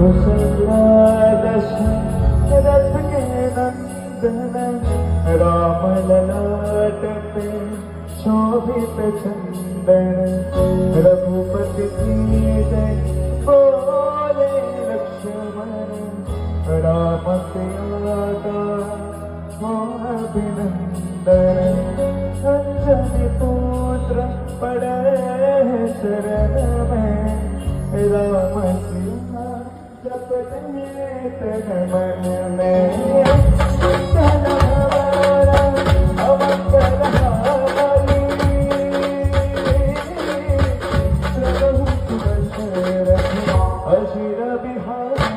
कौशल्या दशरथ के नंदन राम ललाट पे शोभित चंदन रघुपति की जय बोले लक्ष्मण राम प्यादा हो अभिनंदन अंजनी पुत्र पड़े शरण में राम सिया जपते तन मन में अशिर बिहार